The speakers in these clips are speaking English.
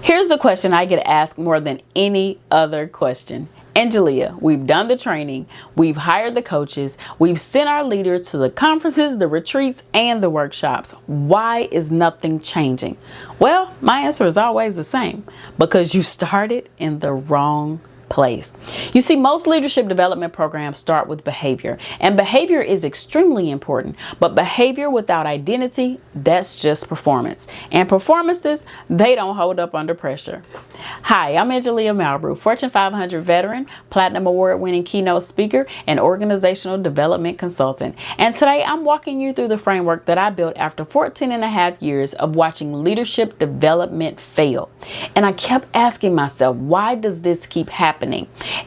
Here's the question I get asked more than any other question. Angelia, we've done the training, we've hired the coaches, we've sent our leaders to the conferences, the retreats, and the workshops. Why is nothing changing? Well, my answer is always the same: because you started in the wrong place. You see, most leadership development programs start with behavior, and behavior is extremely important, but behavior without identity, that's just performance. And performances, they don't hold up under pressure. Hi, I'm Angelia Malbrew, Fortune 500 veteran, Platinum Award winning keynote speaker, and organizational development consultant. And today I'm walking you through the framework that I built after 14 and a half years of watching leadership development fail. And I kept asking myself, why does this keep happening?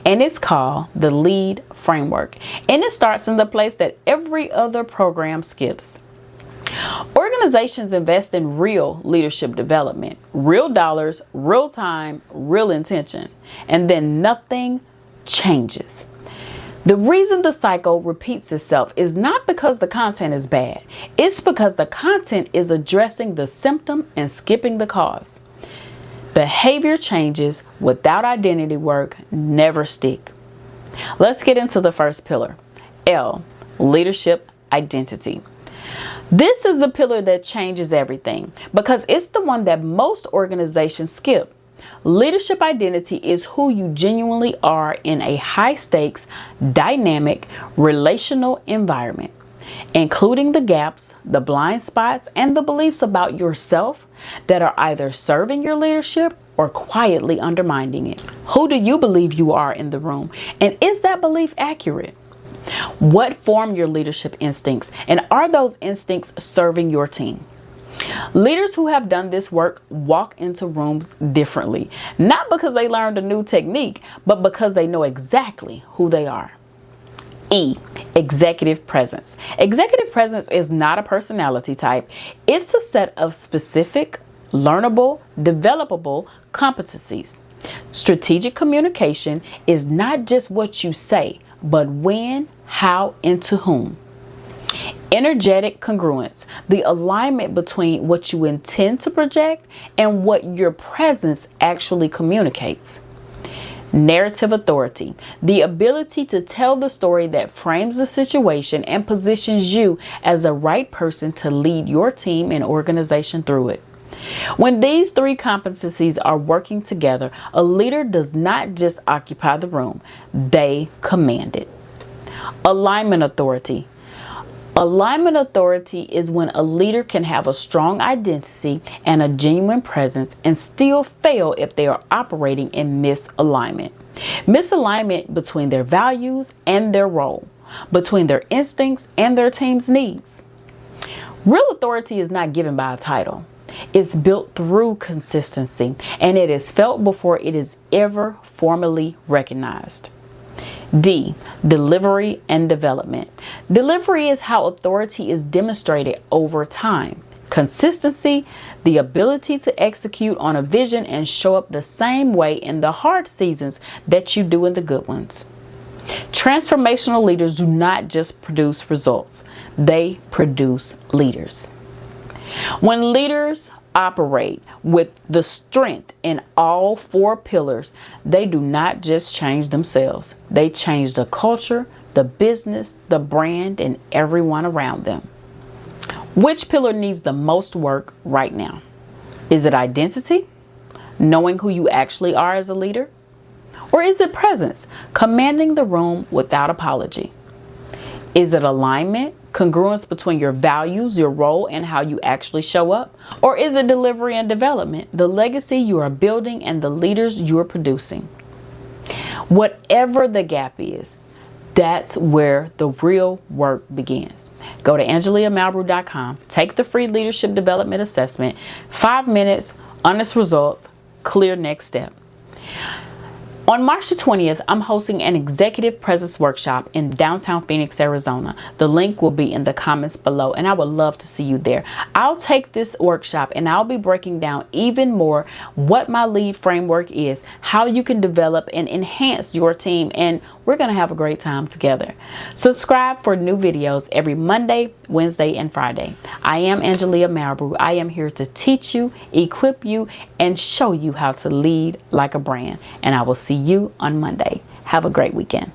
And it's called the L.E.A.D framework. And it starts in the place that every other program skips. Organizations invest in real leadership development, real dollars, real time, real intention, and then nothing changes. The reason the cycle repeats itself is not because the content is bad. It's because the content is addressing the symptom and skipping the cause. Behavior changes without identity work never stick. Let's get into the first pillar. L, leadership identity. This is the pillar that changes everything because it's the one that most organizations skip. Leadership identity is who you genuinely are in a high-stakes, dynamic, relational environment, including the gaps, the blind spots, and the beliefs about yourself that are either serving your leadership or quietly undermining it. Who do you believe you are in the room? And is that belief accurate? What form your leadership instincts? And are those instincts serving your team? Leaders who have done this work walk into rooms differently, not because they learned a new technique, but because they know exactly who they are. E, executive presence. Executive presence is not a personality type. It's a set of specific, learnable, developable competencies. Strategic communication is not just what you say, but when, how, and to whom. Energetic congruence, the alignment between what you intend to project and what your presence actually communicates. Narrative authority, the ability to tell the story that frames the situation and positions you as the right person to lead your team and organization through it. When these three competencies are working together, a leader does not just occupy the room, they command it. Alignment authority. Alignment authority is when a leader can have a strong identity and a genuine presence and still fail if they are operating in misalignment. Misalignment between their values and their role, between their instincts and their team's needs. Real authority is not given by a title. It's built through consistency, and it is felt before it is ever formally recognized. D, delivery and development. Delivery is how authority is demonstrated over time. Consistency, the ability to execute on a vision and show up the same way in the hard seasons that you do in the good ones. Transformational leaders do not just produce results, they produce leaders. When leaders operate with the strength in all four pillars, they do not just change themselves. They change the culture, the business, the brand, and everyone around them. Which pillar needs the most work right now? Is it identity, knowing who you actually are as a leader? Or is it presence, commanding the room without apology? Is it alignment, congruence between your values, your role, and how you actually show up? Or is it delivery and development, the legacy you are building and the leaders you're producing? Whatever the gap is, that's where the real work begins. Go to angeliamalbrew.com, take the free leadership development assessment, 5 minutes, honest results, clear next step. On March the 20th, I'm hosting an executive presence workshop in downtown Phoenix, Arizona. The link will be in the comments below, and I would love to see you there. I'll take this workshop and I'll be breaking down even more what my L.E.A.D framework is, how you can develop and enhance your team, and We're going to have a great time together. Subscribe for new videos every Monday, Wednesday, and Friday. I am Angelia Malbrew. I am here to teach you, equip you, and show you how to lead like a brand. And I will see you on Monday. Have a great weekend.